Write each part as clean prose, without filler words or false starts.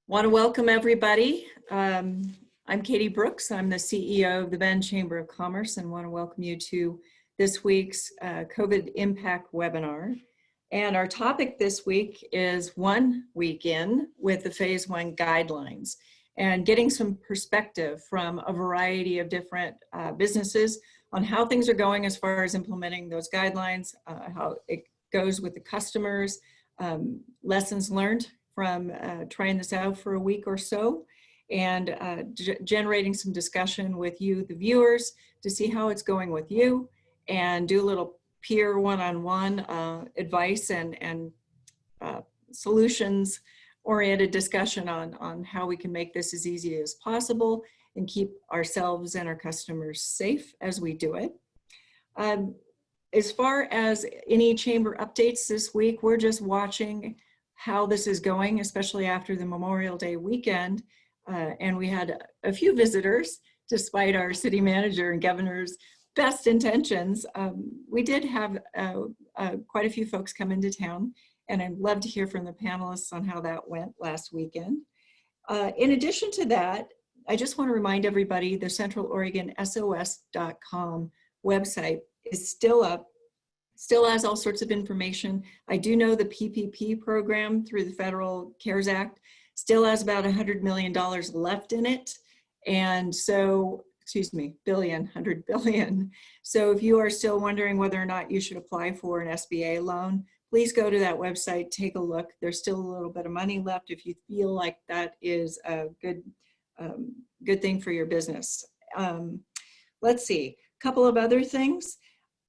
Want to welcome everybody. I'm Katie Brooks. I'm the CEO of the Bend Chamber of Commerce and want to welcome you to this week's COVID Impact webinar. And our topic this week is 1 week in with the Phase 1 guidelines and getting some perspective from a variety of different businesses on how things are going as far as implementing those guidelines, how it goes with the customers, lessons learned from trying this out for a week or so, and generating some discussion with you, the viewers, to see how it's going with you, and do a little peer one-on-one advice and solutions-oriented discussion on how we can make this as easy as possible and keep ourselves and our customers safe as we do it. As far as any chamber updates this week, we're just watching how this is going, especially after the Memorial Day weekend. And we had a few visitors, despite our city manager and governor's best intentions. We did have quite a few folks come into town, and I'd love to hear from the panelists on how that went last weekend. In addition to that, I just want to remind everybody the CentralOregonSOS.com website is still up. Still has all sorts of information. I do know the PPP program through the Federal CARES Act still has about $100 million left in it. And so, $100 billion. So if you are still wondering whether or not you should apply for an SBA loan, please go to that website, take a look. There's still a little bit of money left if you feel like that is a good thing for your business. Let's see, a couple of other things.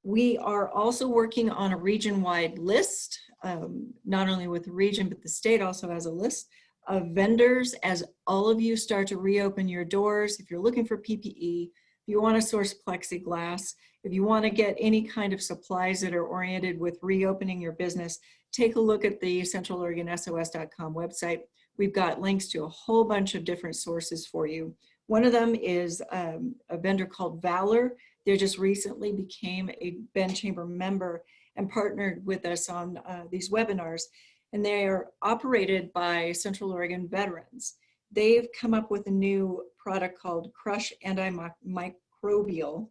We are also working on a region-wide list, not only with the region, but the state also has a list of vendors as all of you start to reopen your doors. If you're looking for PPE, if you want to source plexiglass, if you want to get any kind of supplies that are oriented with reopening your business, take a look at the CentralOregonSOS.com website. We've got links to a whole bunch of different sources for you. One of them is a vendor called Valor. They just recently became a Bend Chamber member and partnered with us on these webinars. And they are operated by Central Oregon veterans. They've come up with a new product called Crush Antimicrobial,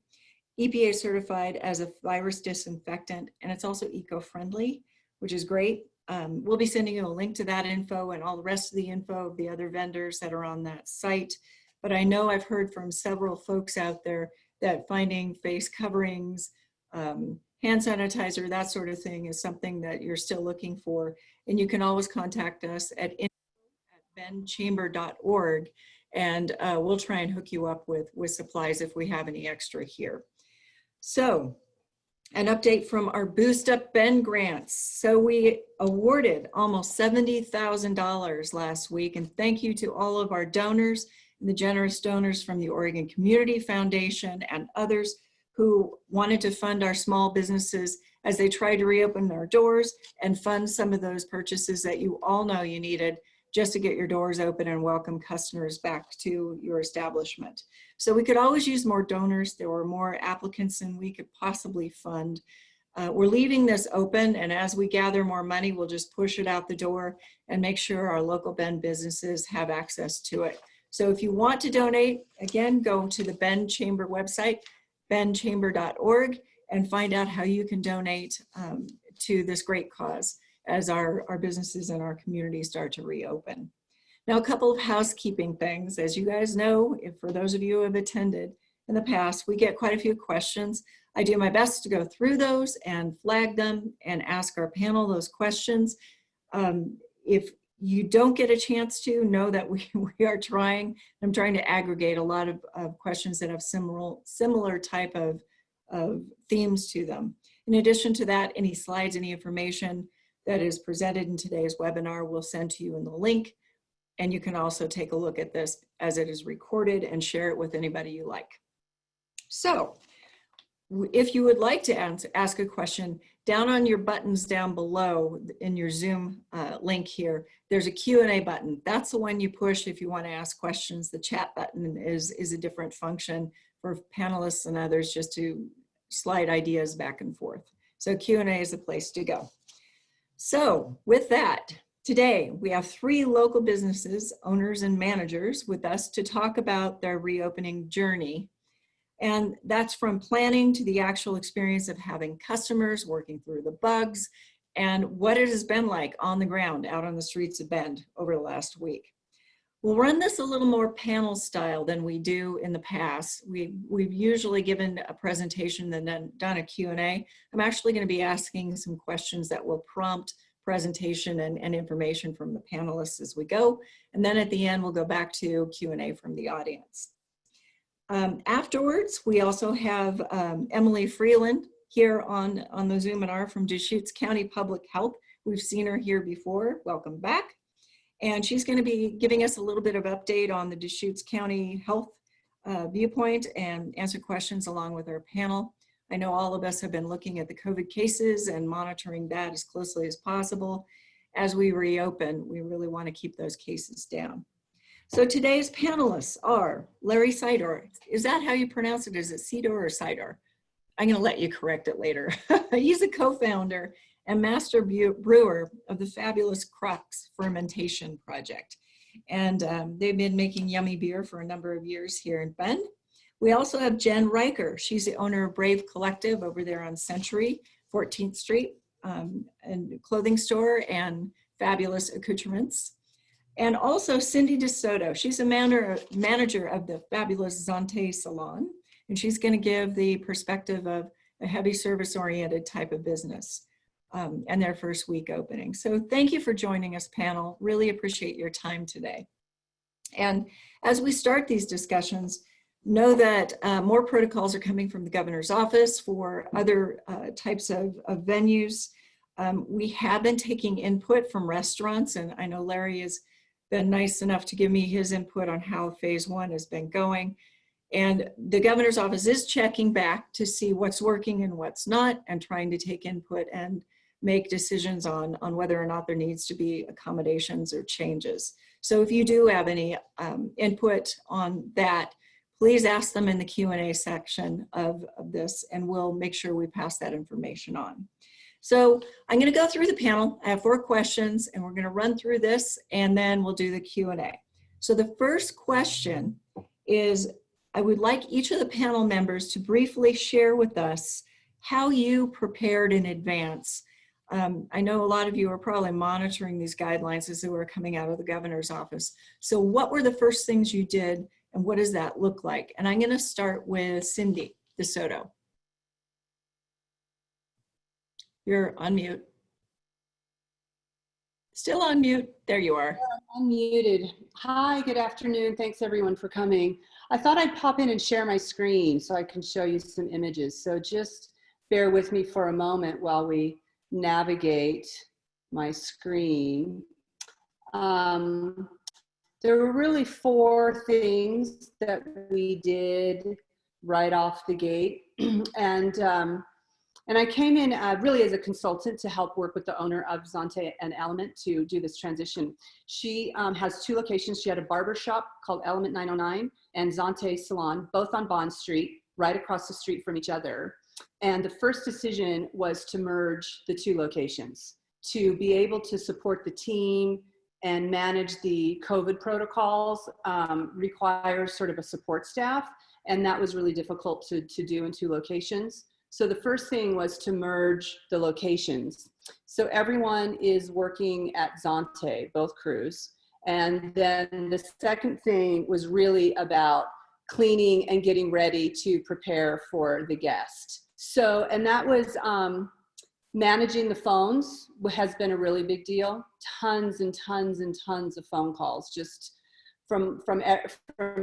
EPA certified as a virus disinfectant, and it's also eco-friendly, which is great. We'll be sending you a link to that info and all the rest of the info of the other vendors that are on that site. But I know I've heard from several folks out there that finding face coverings, hand sanitizer, that sort of thing is something that you're still looking for. And you can always contact us at info@bendchamber.org, and we'll try and hook you up with supplies if we have any extra here. So, an update from our Boost Up Bend grants. So we awarded almost $70,000 last week, and thank you to all of our donors, the generous donors from the Oregon Community Foundation and others who wanted to fund our small businesses as they tried to reopen their doors and fund some of those purchases that you all know you needed just to get your doors open and welcome customers back to your establishment. So we could always use more donors. There were more applicants than we could possibly fund. We're leaving this open, and as we gather more money, we'll just push it out the door and make sure our local Bend businesses have access to it. So if you want to donate, again, go to the Bend Chamber website, bendchamber.org, and find out how you can donate to this great cause as our businesses and our community start to reopen. Now, a couple of housekeeping things. As you guys know, for those of you who have attended in the past, we get quite a few questions. I do my best to go through those and flag them and ask our panel those questions. If you don't get a chance to, know that we are trying. I'm trying to aggregate a lot of questions that have similar type of themes to them. In addition to that, any slides, any information that is presented in today's webinar, we'll send to you in the link. And you can also take a look at this as it is recorded and share it with anybody you like. So, if you would like to ask a question, down on your buttons down below in your Zoom link here, there's a Q&A button. That's the one you push if you want to ask questions. The chat button is a different function for panelists and others just to slide ideas back and forth. So Q&A is the place to go. So with that, Today, we have 3 local businesses, owners and managers with us to talk about their reopening journey. And that's from planning to the actual experience of having customers, working through the bugs, and what it has been like on the ground out on the streets of Bend over the last week. We'll run this a little more panel style than we do in the past. We've usually given a presentation and then done a Q&A. I'm actually going to be asking some questions that will prompt presentation and information from the panelists as we go. And then at the end, we'll go back to Q&A from the audience. Afterwards, we also have Emily Freeland here on the Zoominar from Deschutes County Public Health. We've seen her here before. Welcome back. And she's going to be giving us a little bit of update on the Deschutes County Health viewpoint and answer questions along with our panel. I know all of us have been looking at the COVID cases and monitoring that as closely as possible. As we reopen, we really want to keep those cases down. So today's panelists are Larry Seidor. Is that how you pronounce it? Is it Seidor or Seidor? I'm going to let you correct it later. He's a co-founder and master brewer of the fabulous Crux Fermentation Project. And they've been making yummy beer for a number of years here in Bend. We also have Jen Riker. She's the owner of Brave Collective over there on Century, 14th Street, and clothing store and fabulous accoutrements. And also Cindy DeSoto. She's a manager of the fabulous Zante Salon, and she's going to give the perspective of a heavy service-oriented type of business and their first week opening. So thank you for joining us, panel. Really appreciate your time today. And as we start these discussions, know that more protocols are coming from the governor's office for other types of venues. We have been taking input from restaurants, and I know Larry has been nice enough to give me his input on how phase 1 has been going. And the governor's office is checking back to see what's working and what's not, and trying to take input and make decisions on whether or not there needs to be accommodations or changes. So if you do have any input on that, please ask them in the Q&A section of this, and we'll make sure we pass that information on. So I'm going to go through the panel. I have 4 questions, and we're going to run through this, and then we'll do the Q&A. So the first question is, I would like each of the panel members to briefly share with us how you prepared in advance. I know a lot of you are probably monitoring these guidelines as they were coming out of the governor's office. So what were the first things you did, and what does that look like? And I'm going to start with Cindy DeSoto. You're on mute. Still on mute. There you are. Yeah, I'm unmuted. Hi, good afternoon. Thanks everyone for coming. I thought I'd pop in and share my screen so I can show you some images. So just bear with me for a moment while we navigate my screen. There were really 4 things that we did right off the gate. And I came in really as a consultant to help work with the owner of Zante and Element to do this transition. She has 2 locations. She had a barber shop called Element 909 and Zante Salon, both on Bond Street, right across the street from each other. And the first decision was to merge the 2 locations to be able to support the team and manage the COVID protocols requires sort of a support staff. And that was really difficult to do in 2 locations. So the first thing was to merge the locations. So everyone is working at Zante, both crews. And then the second thing was really about cleaning and getting ready to prepare for the guest. So, and that was managing the phones has been a really big deal. Tons and tons and tons of phone calls, just from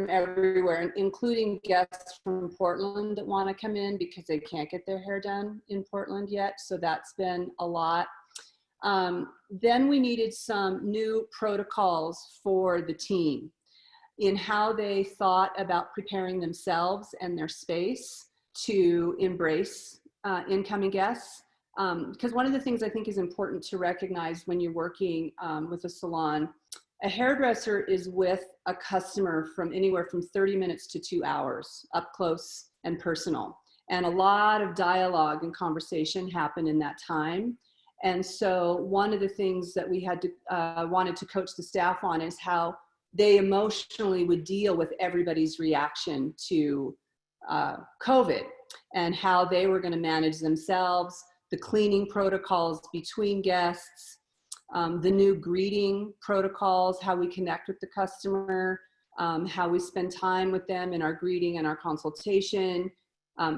everywhere, including guests from Portland that want to come in because they can't get their hair done in Portland yet. So that's been a lot. Then we needed some new protocols for the team in how they thought about preparing themselves and their space to embrace incoming guests. Because one of the things I think is important to recognize when you're working with a salon, a hairdresser is with a customer from anywhere from 30 minutes to 2 hours, up close and personal. And a lot of dialogue and conversation happen in that time. And so one of the things that we had to wanted to coach the staff on is how they emotionally would deal with everybody's reaction to COVID, and how they were going to manage themselves, the cleaning protocols between guests, the new greeting protocols, how we connect with the customer, how we spend time with them in our greeting and our consultation,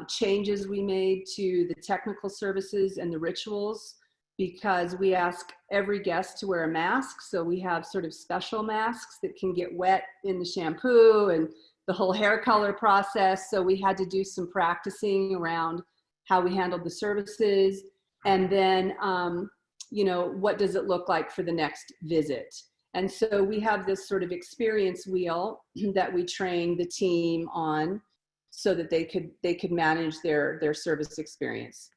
changes we made to the technical services and the rituals, because we ask every guest to wear a mask. So we have sort of special masks that can get wet in the shampoo and the whole hair color process. So we had to do some practicing around how we handled the services. And then, you know, what does it look like for the next visit? And so we have this sort of experience wheel that we train the team on so that they could manage their service experience.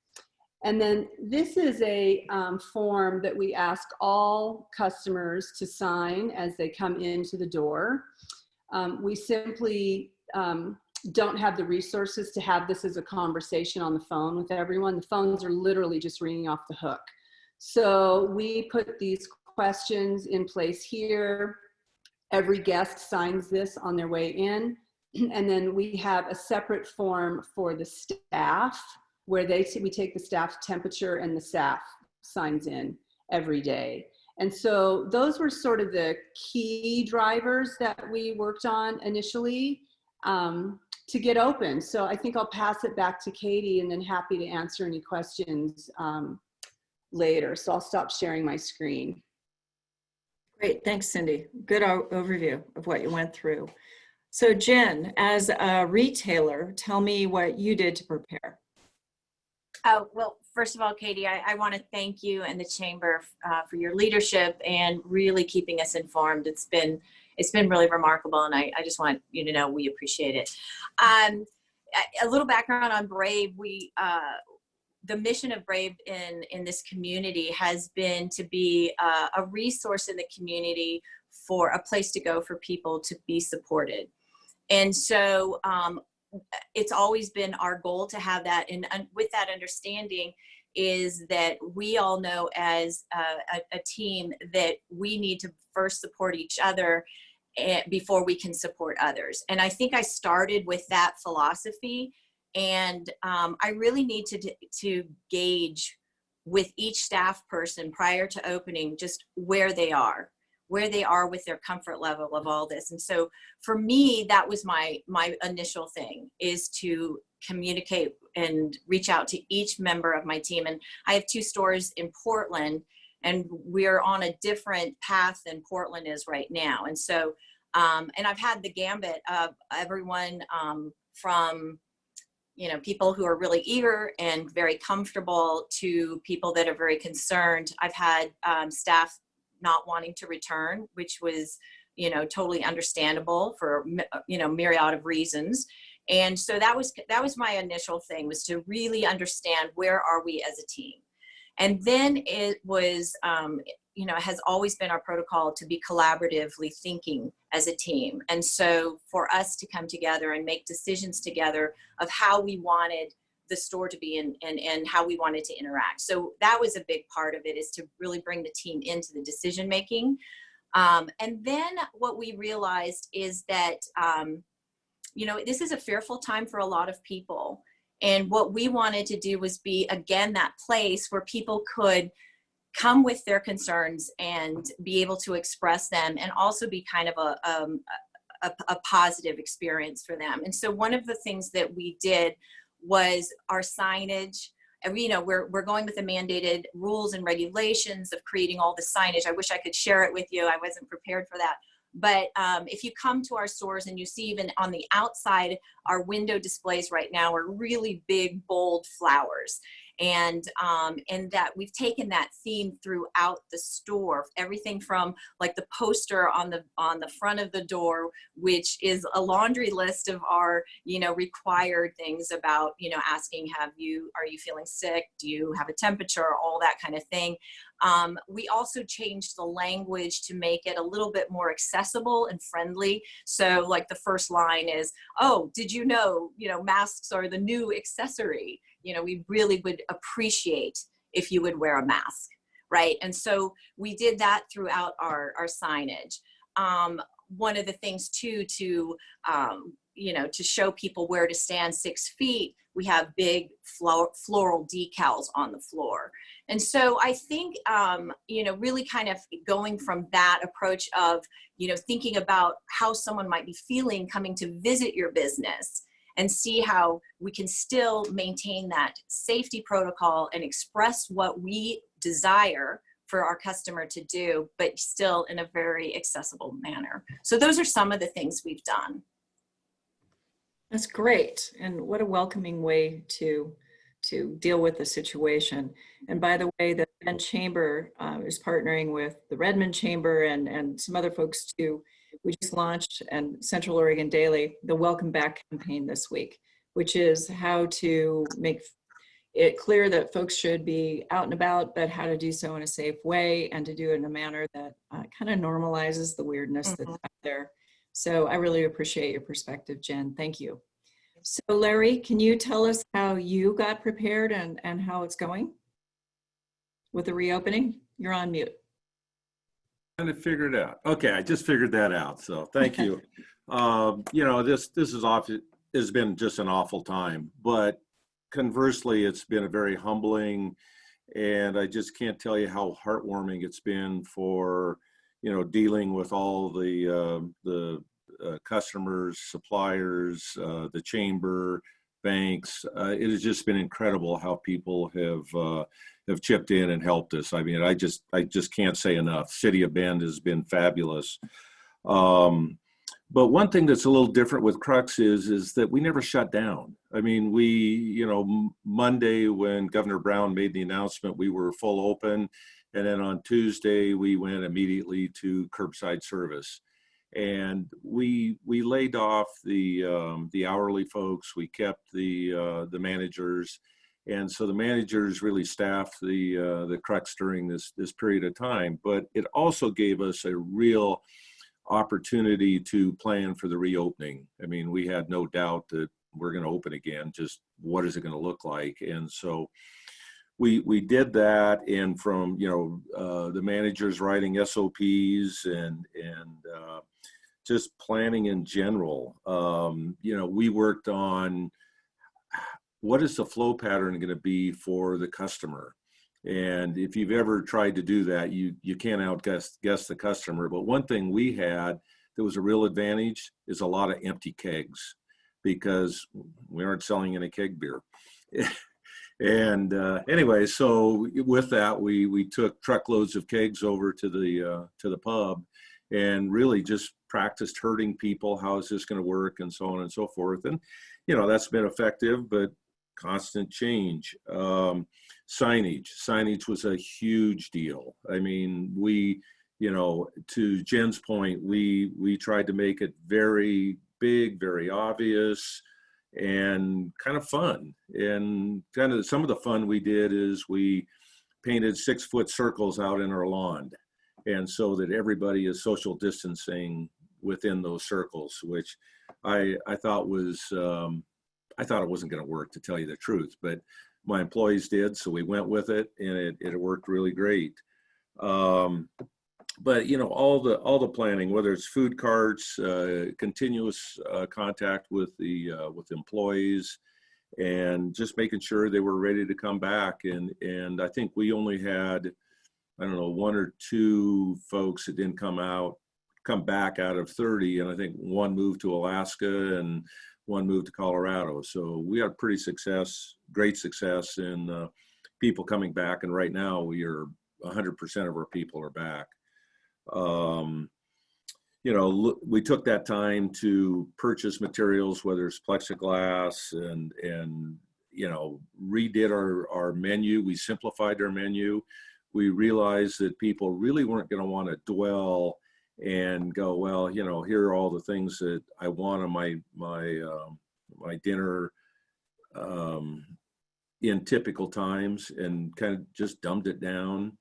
And then this is a form that we ask all customers to sign as they come into the door. We simply don't have the resources to have this as a conversation on the phone with everyone. The phones are literally just ringing off the hook. So we put these questions in place here. Every guest signs this on their way in. And then we have a separate form for the staff where we take the staff's temperature and the staff signs in every day. And so those were sort of the key drivers that we worked on initially to get open. So I think I'll pass it back to Katie, and then happy to answer any questions later. So I'll stop sharing my screen. Great, thanks, Cindy. Good overview of what you went through. So Jen, as a retailer, tell me what you did to prepare. Oh, well, first of all, Katie, I want to thank you and the Chamber for your leadership and really keeping us informed. It's been really remarkable, and I just want you to know we appreciate it. A little background on Brave. The mission of Brave in this community has been to be a resource in the community for a place to go for people to be supported. And so it's always been our goal to have that. And with that understanding is that we all know as a team that we need to first support each other before we can support others. And I think I started with that philosophy. And I really need to gauge with each staff person prior to opening just where they are with their comfort level of all this. And so for me, that was my initial thing, is to communicate and reach out to each member of my team. And I have 2 stores in Portland, and we're on a different path than Portland is right now. And so, and I've had the gambit of everyone from, you know, people who are really eager and very comfortable to people that are very concerned. I've had staff not wanting to return, which was, you know, totally understandable for, you know, myriad of reasons. And so that was my initial thing, was to really understand where are we as a team. And then it was, you know, it has always been our protocol to be collaboratively thinking as a team. And so for us to come together and make decisions together of how we wanted the store to be and how we wanted to interact. So that was a big part of it, is to really bring the team into the decision making. And then what we realized is that, you know, this is a fearful time for a lot of people. And what we wanted to do was be, again, that place where people could come with their concerns and be able to express them, and also be kind of a positive experience for them. And so one of the things that we did was our signage. And, you know, we're going with the mandated rules and regulations of creating all the signage. I wish I could share it with you. I wasn't prepared for that. But if you come to our stores and you see even on the outside, our window displays right now are really big, bold flowers. And that we've taken that theme throughout the store, everything from like the poster on the front of the door, which is a laundry list of our, you know, required things about, you know, asking, are you feeling sick? Do you have a temperature? All that kind of thing. We also changed the language to make it a little bit more accessible and friendly. So like the first line is, oh, did you know, masks are the new accessory. You know, we really would appreciate if you would wear a mask. right? And so we did that throughout our signage. One of the things too, to to show people where to stand 6 feet, we have big floral decals on the floor. And so I think, really kind of going from that approach of, thinking about how someone might be feeling coming to visit your business, and see how we can still maintain that safety protocol and express what we desire for our customer to do, but still in a very accessible manner. So those are some of the things we've done. That's great. And what a welcoming way to deal with the situation. And by the way, the Bend Chamber is partnering with the Redmond Chamber and some other folks too. We just launched, and Central Oregon Daily, the Welcome Back campaign this week, which is how to make it clear that folks should be out and about, but how to do so in a safe way and to do it in a manner that kind of normalizes the weirdness that's out there. So I really appreciate your perspective, Jen. Thank you. So Larry, can you tell us how you got prepared and how it's going with the reopening? You're on mute. Trying to figure it out. Okay, I just figured that out. So thank you. This has been just an awful time, but conversely, it's been a very humbling, and I just can't tell you how heartwarming it's been for dealing with all the customers, suppliers, the chamber, banks. It has just been incredible how people have chipped in and helped us. I mean, I just can't say enough. City of Bend has been fabulous. But one thing that's a little different with Crux is that we never shut down. I mean, Monday when Governor Brown made the announcement, we were full open. And then on Tuesday, we went immediately to curbside service. And we laid off the hourly folks. We kept the managers. And so the managers really staffed the Crux during this period of time. But it also gave us a real opportunity to plan for the reopening. I mean, we had no doubt that we're going to open again. Just what is it going to look like? And so we did that. And from the managers writing SOPs and just planning in general, we worked on what is the flow pattern going to be for the customer. And if you've ever tried to do that, you can't outguess the customer. But one thing we had that was a real advantage is a lot of empty kegs, because we aren't selling any keg beer. And anyway, so with that, we took truckloads of kegs over to the pub and really just practiced herding people. How is this going to work, and so on and so forth. And that's been effective, but constant change. Signage was a huge deal. I mean, to Jen's point, we tried to make it very big, very obvious, and kind of fun. And kind of some of the fun we did is we painted 6-foot circles out in our lawn, and so that everybody is social distancing within those circles, which I thought was I thought it wasn't going to work, to tell you the truth, but my employees did, so we went with it, and it worked really great. But all the planning, whether it's food carts, continuous contact with the employees, and just making sure they were ready to come back. And I think we only had, I don't know, 1 or 2 folks that didn't come back out of 30, and I think 1 moved to Alaska and 1 moved to Colorado. So we had great success in people coming back. And right now we are 100% of our people are back. We took that time to purchase materials, whether it's plexiglass and redid our menu. We simplified our menu. We realized that people really weren't going to want to dwell and go, well, here are all the things that I want on my dinner in typical times, and kind of just dumbed it down.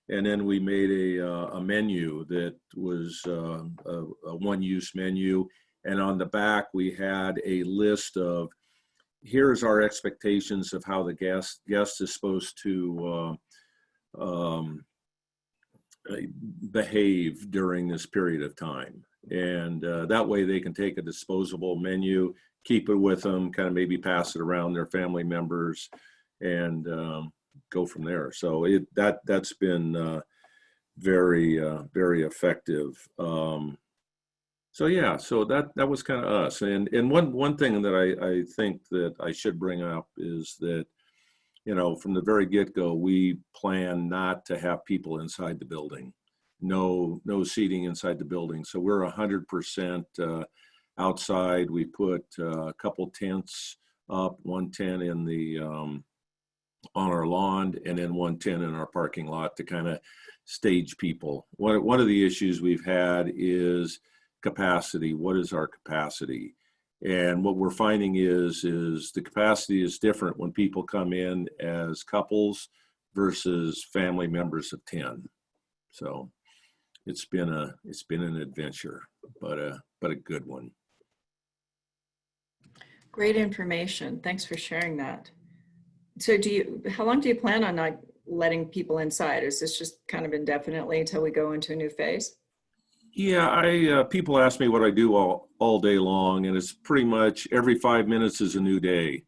And then we made a menu that was a one-use menu. And on the back, we had a list of, here's our expectations of how the guest is supposed to behave during this period of time. And that way they can take a disposable menu, keep it with them, kind of maybe pass it around their family members, and go from there. So that's been very effective. So yeah, so that was kind of us. And one thing that I think that I should bring up is that, you know, from the very get-go, we plan not to have people inside the building. No seating inside the building. So we're 100% outside. We put a couple tents up, one tent in the on our lawn, and then one tent in our parking lot to kind of stage people. One of the issues we've had is capacity. What is our capacity? And what we're finding is the capacity is different when people come in as couples versus family members of 10. So it's been an adventure, but a good one. Great information. Thanks for sharing that. So how long do you plan on not letting people inside? Is this just kind of indefinitely until we go into a new phase? Yeah, people ask me what I do all day long, and it's pretty much every 5 minutes is a new day.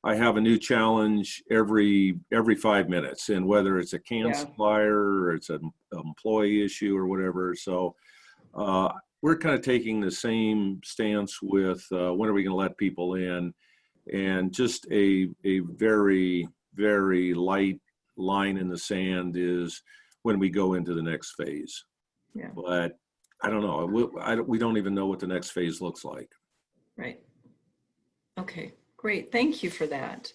I have a new challenge every 5 minutes, and whether it's a can supplier or it's an employee issue or whatever. So we're kind of taking the same stance with when are we going to let people in, and just a very, very light line in the sand is when we go into the next phase. Yeah. But I don't know. We don't even know what the next phase looks like. Right. Okay, great. Thank you for that.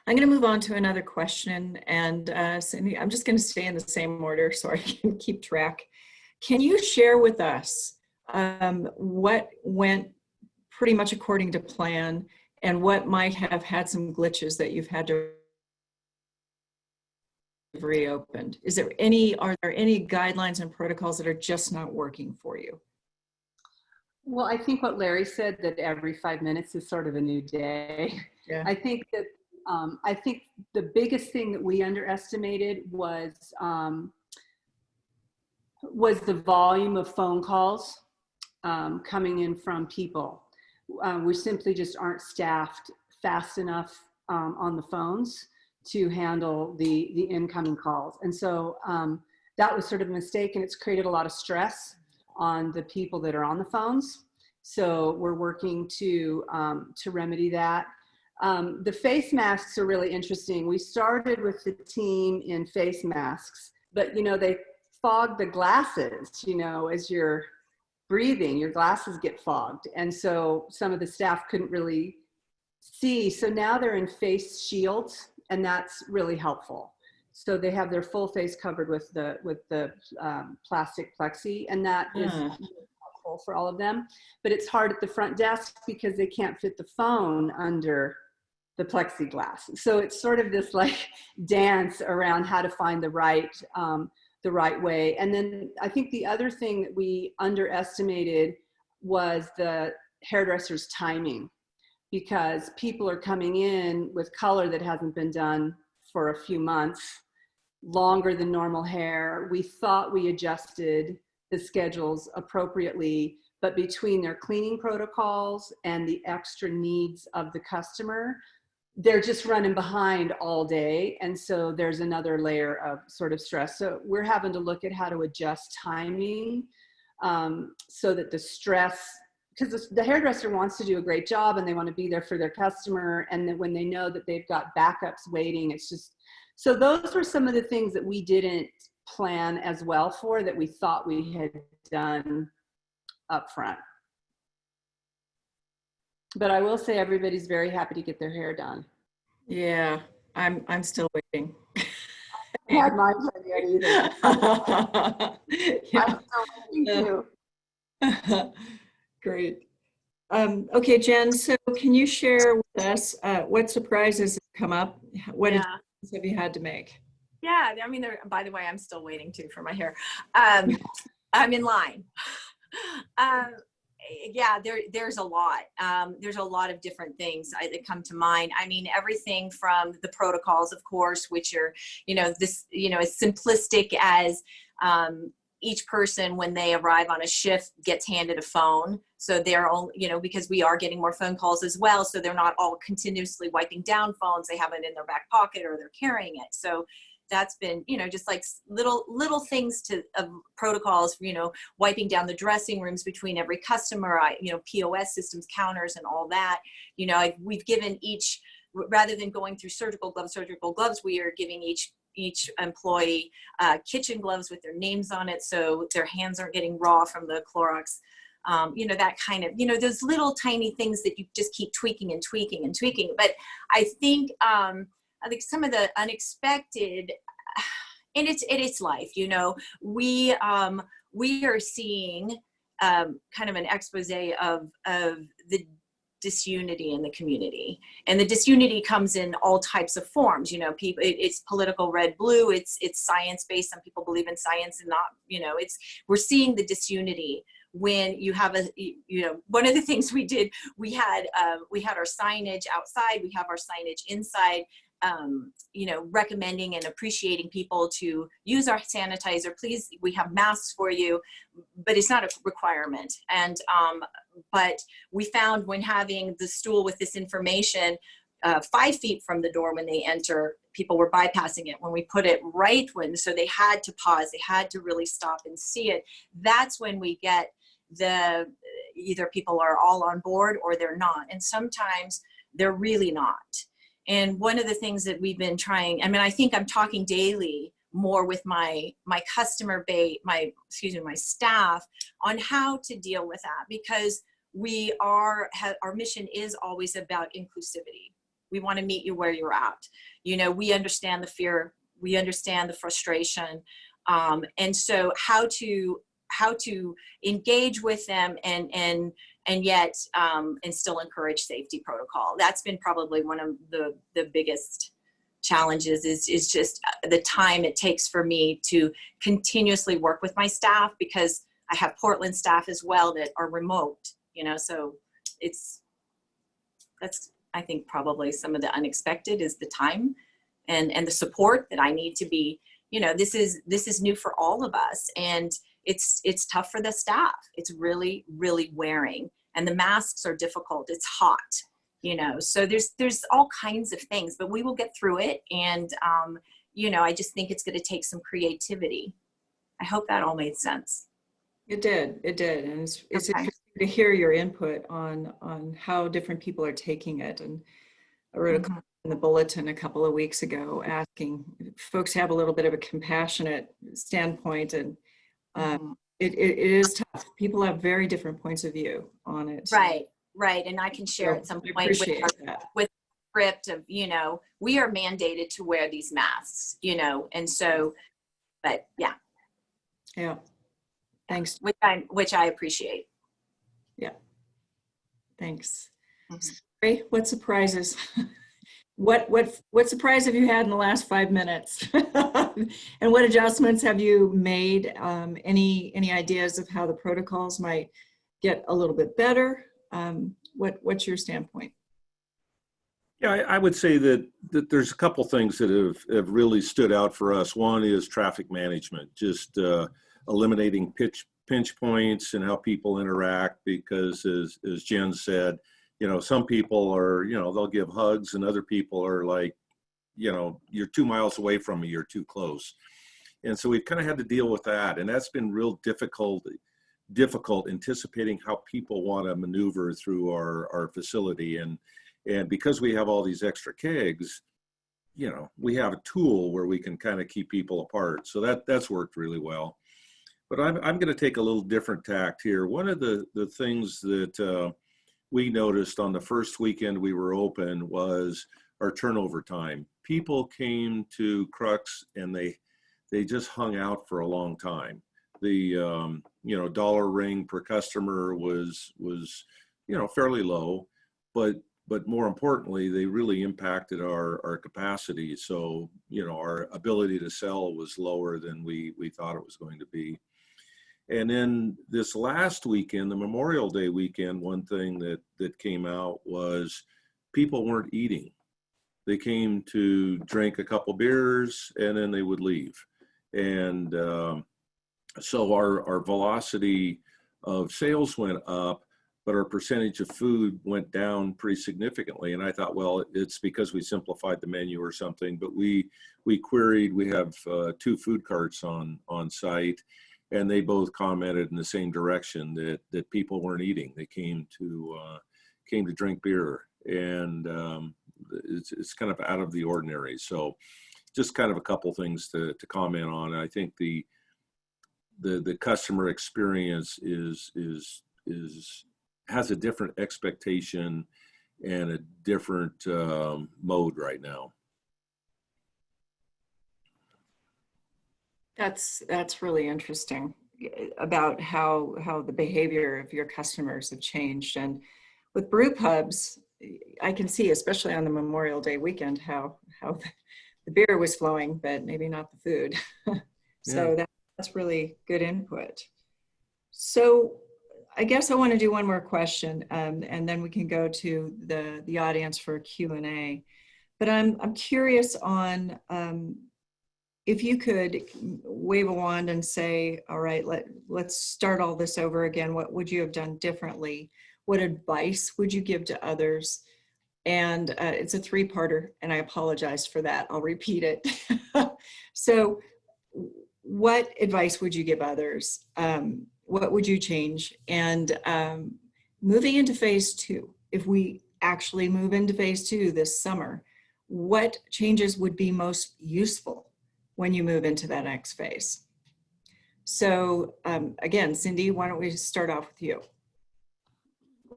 I'm going to move on to another question. And Cindy, I'm just going to stay in the same order so I can keep track. Can you share with us what went pretty much according to plan and what might have had some glitches that you've had to reopened? Are there any guidelines and protocols that are just not working for you? Well, I think what Larry said, that every 5 minutes is sort of a new day. Yeah. I think that I think the biggest thing that we underestimated was the volume of phone calls coming in from people. We simply just aren't staffed fast enough on the phones to handle the incoming calls. And so that was sort of a mistake, and it's created a lot of stress on the people that are on the phones. So we're working to remedy that. The face masks are really interesting. We started with the team in face masks, but they fog the glasses, as you're breathing, your glasses get fogged. And so some of the staff couldn't really see. So now they're in face shields, and that's really helpful. So they have their full face covered with the plastic plexi, and that is helpful for all of them. But it's hard at the front desk because they can't fit the phone under the plexiglass. So it's sort of this like dance around how to find the right way. And then I think the other thing that we underestimated was the hairdresser's timing, because people are coming in with color that hasn't been done for a few months, longer than normal hair. We thought we adjusted the schedules appropriately, but between their cleaning protocols and the extra needs of the customer, they're just running behind all day. And so there's another layer of sort of stress. So we're having to look at how to adjust timing so that the stress, because the hairdresser wants to do a great job and they want to be there for their customer. And then when they know that they've got backups waiting, it's just, so those were some of the things that we didn't plan as well for, that we thought we had done up front. But I will say everybody's very happy to get their hair done. Yeah, I'm still waiting. I haven't had mine done yet either. Yeah. I'm still waiting too. Great. Okay, Jen, so can you share with us what surprises have come up? What adjustments have you had to make? Yeah, I mean, by the way, I'm still waiting too for my hair. I'm in line. yeah, there's a lot. There's a lot of different things that come to mind. I mean, everything from the protocols, of course, which are, as simplistic as each person when they arrive on a shift gets handed a phone. So they're all, because we are getting more phone calls as well. So they're not all continuously wiping down phones. They have it in their back pocket or they're carrying it. So that's been, just like little things of protocols, wiping down the dressing rooms between every customer, POS systems, counters and all that. We've given each, rather than going through surgical gloves, we are giving each employee kitchen gloves with their names on it, so their hands aren't getting raw from the Clorox. That kind of, those little tiny things that you just keep tweaking and tweaking and tweaking. But I think some of the unexpected, and it's life, we are seeing kind of an expose of the disunity in the community, and the disunity comes in all types of forms. People, it's political red blue, it's science based. Some people believe in science and not. We're seeing the disunity when you have one of the things we did. We had our signage outside. We have our signage inside. Recommending and appreciating people to use our sanitizer. Please, we have masks for you, but it's not a requirement. And but we found when having the stool with this information 5 feet from the door when they enter, people were bypassing it. When we put it right so they had to pause, they had to really stop and see it. That's when we get either people are all on board or they're not. And sometimes they're really not. And one of the things that we've been trying, I think I'm talking daily more with my customer base, my staff on how to deal with that, because our mission is always about inclusivity. We want to meet you where you're at. We understand the fear, we understand the frustration. And so how to engage with them and yet and still encourage safety protocol. That's been probably one of the biggest challenges is just the time it takes for me to continuously work with my staff, because I have Portland staff as well that are remote, so that's I think probably some of the unexpected is the time and the support that I need to be, this is new for all of us, and it's tough for the staff. It's really, really wearing, and the masks are difficult. It's hot, so there's all kinds of things, but we will get through it. And, I just think it's going to take some creativity. I hope that all made sense. It did. And it's Okay. interesting to hear your input on how different people are taking it. And I wrote a comment in the bulletin a couple of weeks ago asking if folks have a little bit of a compassionate standpoint, and it is tough. People have very different points of view on it. Right. And I can share at some point with script of, we are mandated to wear these masks, and so, but yeah. Yeah. Thanks. Which I appreciate. Yeah. Thanks. Mm-hmm. Ray, what surprises? What surprise have you had in the last 5 minutes? And what adjustments have you made? Any ideas of how the protocols might get a little bit better? What's your standpoint? Yeah, I would say that there's a couple things that have really stood out for us. One is traffic management, just eliminating pinch points and how people interact, because as Jen said, some people are, they'll give hugs, and other people are like, you're 2 miles away from me, you're too close. And so we've kind of had to deal with that. And that's been real difficult anticipating how people want to maneuver through our facility. And because we have all these extra kegs, we have a tool where we can kind of keep people apart. So that's worked really well. But I'm going to take a little different tact here. One of the things that we noticed on the first weekend we were open was our turnover time. People came to Crux and they just hung out for a long time. The dollar ring per customer was fairly low, but more importantly, they really impacted our capacity. So our ability to sell was lower than we thought it was going to be. And then this last weekend, the Memorial Day weekend, one thing that came out was people weren't eating. They came to drink a couple beers and then they would leave. And so our velocity of sales went up, but our percentage of food went down pretty significantly. And I thought, well, it's because we simplified the menu or something, but we queried, we have 2 food carts on site, and they both commented in the same direction that people weren't eating. They came to drink beer, and it's kind of out of the ordinary. So just kind of a couple things to comment on. I think the customer experience has a different expectation and a different mode right now. That's really interesting about how the behavior of your customers have changed. And with brew pubs, I can see, especially on the Memorial Day weekend, how the beer was flowing, but maybe not the food. So that's really good input. So I guess I want to do one more question, and then we can go to the audience for Q&A. But I'm curious on if you could wave a wand and say, all right, let's start all this over again. What would you have done differently? What advice would you give to others? And it's a 3-parter, and I apologize for that. I'll repeat it. So what advice would you give others? What would you change? And moving into phase 2, if we actually move into phase 2 this summer, what changes would be most useful when you move into that next phase? So again, Cindy, why don't we start off with you?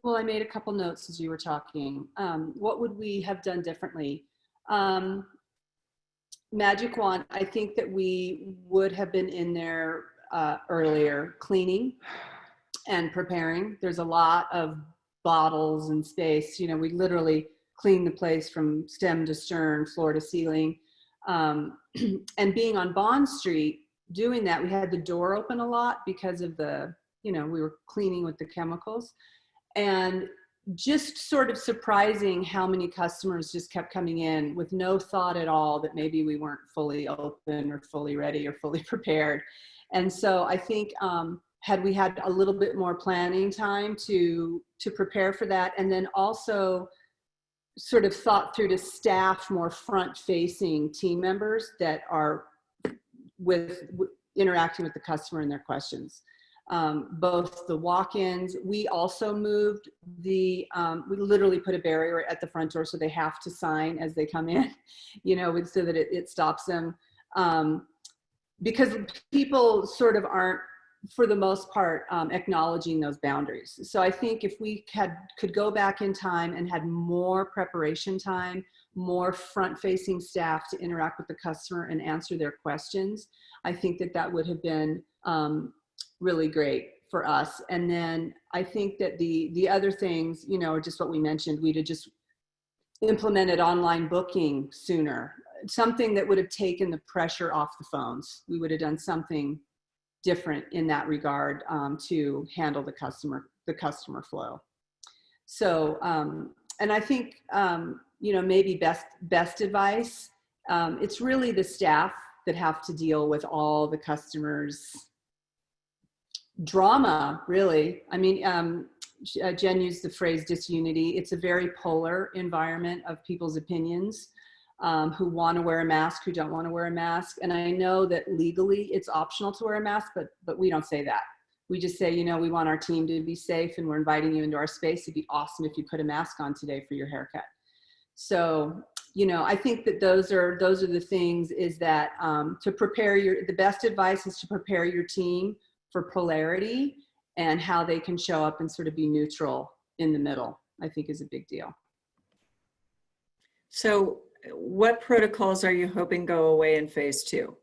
Well, I made a couple notes as you were talking. What would we have done differently? Magic wand, I think that we would have been in there earlier, cleaning and preparing. There's a lot of bottles and space. You know, we literally clean the place from stem to stern, floor to ceiling. And being on Bond Street, doing that, we had the door open a lot because of we were cleaning with the chemicals. And just sort of surprising how many customers just kept coming in with no thought at all that maybe we weren't fully open or fully ready or fully prepared. And so I think had we had a little bit more planning time to prepare for that, and then also sort of thought through to staff more front-facing team members that are interacting with the customer and their questions. Both the walk-ins, we also moved we literally put a barrier at the front door so they have to sign as they come in, so that it stops them. Because people sort of aren't, for the most part, acknowledging those boundaries. So I think if we could go back in time and had more preparation time, more front-facing staff to interact with the customer and answer their questions, I think that would have been really great for us. And then I think that the other things, are just what we mentioned. We'd have just implemented online booking sooner, something that would have taken the pressure off the phones. We would have done something different in that regard to handle the customer flow. So, and I think, maybe best advice, it's really the staff that have to deal with all the customers' drama, really. I mean, Jen used the phrase disunity. It's a very polar environment of people's opinions, who want to wear a mask, who don't want to wear a mask. And I know that legally it's optional to wear a mask, but we don't say that. We just say, we want our team to be safe and we're inviting you into our space. It'd be awesome if you put a mask on today for your haircut. So, I think that those are the things, is that to prepare the best advice is to prepare your team for polarity and how they can show up and sort of be neutral in the middle, I think is a big deal. So what protocols are you hoping go away in phase 2?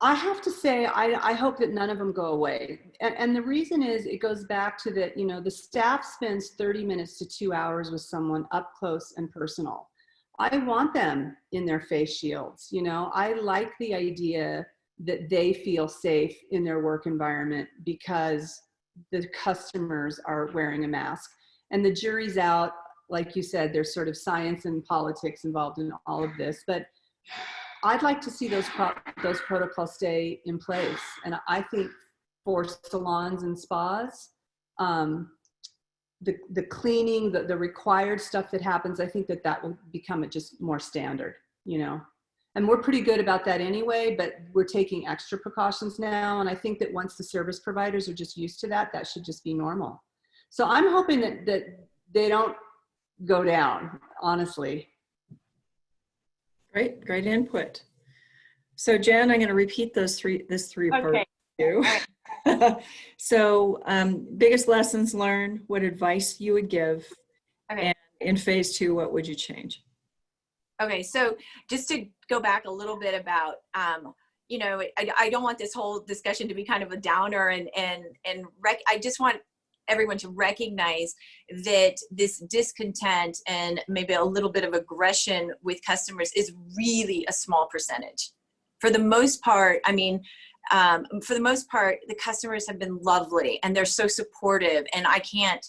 I have to say, I hope that none of them go away. And the reason is, it goes back to that, the staff spends 30 minutes to 2 hours with someone up close and personal. I want them in their face shields. You know, I like the idea that they feel safe in their work environment because the customers are wearing a mask. And the jury's out, like you said, there's sort of science and politics involved in all of this, but I'd like to see those protocols stay in place. And I think for salons and spas, the cleaning, the required stuff that happens, I think that will become just more standard, you know. And we're pretty good about that anyway, but we're taking extra precautions now. And I think that once the service providers are just used to that, that should just be normal. So I'm hoping that they don't go down, honestly. Great input. So Jen, I'm going to repeat this three part Okay. to you. So biggest lessons learned, what advice you would give, Okay. and in phase 2, what would you change? Okay, so just to go back a little bit about, you know, I don't want this whole discussion to be kind of a downer, and I just want everyone to recognize that this discontent and maybe a little bit of aggression with customers is really a small percentage. For the most part, I mean, for the most part, the customers have been lovely and they're so supportive, and I can't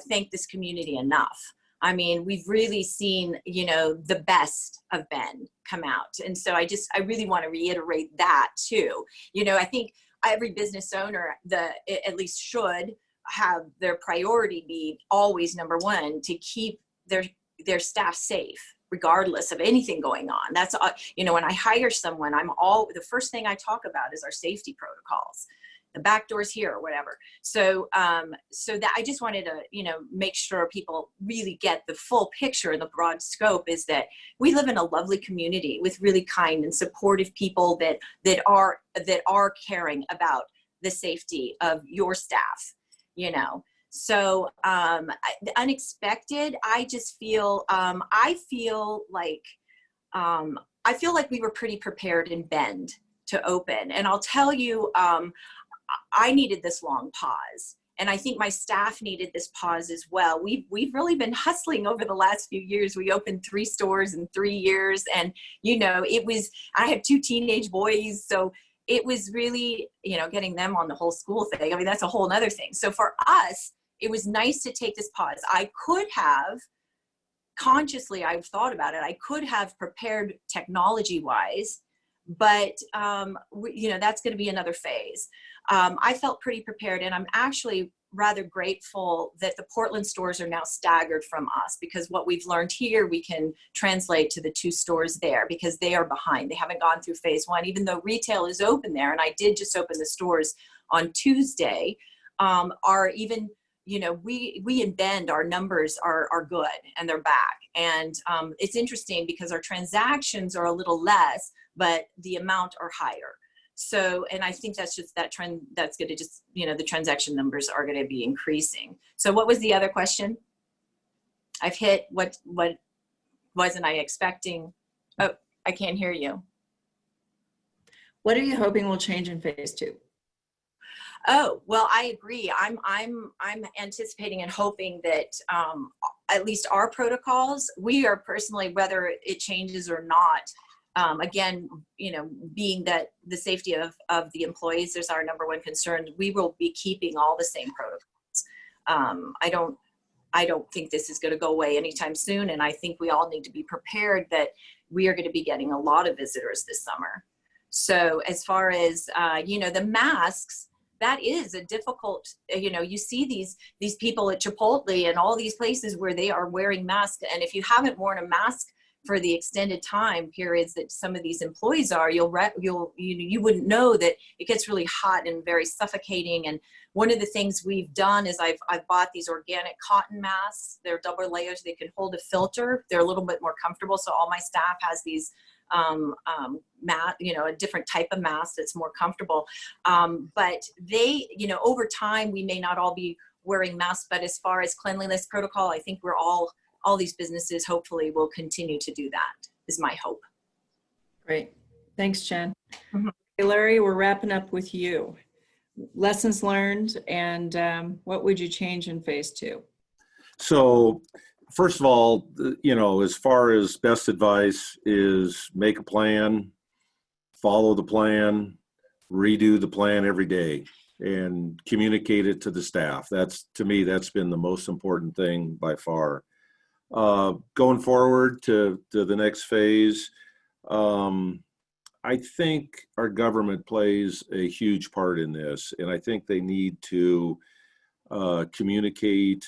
thank this community enough. I mean, we've really seen, you know, the best of Ben come out. And so I really want to reiterate that too. You know, I think every business owner, at least should have their priority be always number one, to keep their staff safe, regardless of anything going on. That's, you know, when I hire someone, the first thing I talk about is our safety protocols, the back doors here or whatever. So that I just wanted to, you know, make sure people really get the full picture. The broad scope is that we live in a lovely community with really kind and supportive people that are caring about the safety of your staff, you know. So unexpected, I just feel, I feel like we were pretty prepared in Bend to open. And I'll tell you, I needed this long pause. And I think my staff needed this pause as well. We've really been hustling over the last few years. We opened 3 stores in 3 years. And, you know, I have 2 teenage boys. So it was really, you know, getting them on the whole school thing. I mean, that's a whole nother thing. So for us, it was nice to take this pause. I could have, consciously, I've thought about it, I could have prepared technology-wise, but, you know, that's going to be another phase. I felt pretty prepared, and I'm actually rather grateful that the Portland stores are now staggered from us, because what we've learned here, we can translate to the 2 stores there, because they are behind. They haven't gone through phase 1, even though retail is open there. And I did just open the stores on Tuesday. Are even, you know, we in Bend, our numbers are good and they're back. And it's interesting because our transactions are a little less, but the amount are higher. So, and I think that's just that trend that's going to just, you know, the transaction numbers are going to be increasing. So what was the other question? I've hit what wasn't I expecting? Oh, I can't hear you. What are you hoping will change in phase 2? Oh, well, I agree. I'm anticipating and hoping that at least our protocols, we are personally, whether it changes or not, again, you know, being that the safety of the employees is our number one concern, we will be keeping all the same protocols. I don't think this is going to go away anytime soon. And I think we all need to be prepared that we are going to be getting a lot of visitors this summer. So as far as, you know, the masks, that is a difficult, you know, you see these people at Chipotle and all these places where they are wearing masks. And if you haven't worn a mask for the extended time periods that some of these employees are, you wouldn't know that it gets really hot and very suffocating. And one of the things we've done is I've bought these organic cotton masks. They're double layers. They can hold a filter. They're a little bit more comfortable. So all my staff has these you know, a different type of mask that's more comfortable. But they, you know, over time, we may not all be wearing masks, but as far as cleanliness protocol, I think we're all these businesses hopefully will continue to do that, is my hope. Great. Thanks, Jen. Mm-hmm. Hey, Larry, we're wrapping up with you. Lessons learned, and what would you change in phase 2? So first of all, as far as best advice is make a plan, follow the plan, redo the plan every day, and communicate it to the staff. To me, that's been the most important thing by far. Going forward to the next phase, I think our government plays a huge part in this, and I think they need to communicate,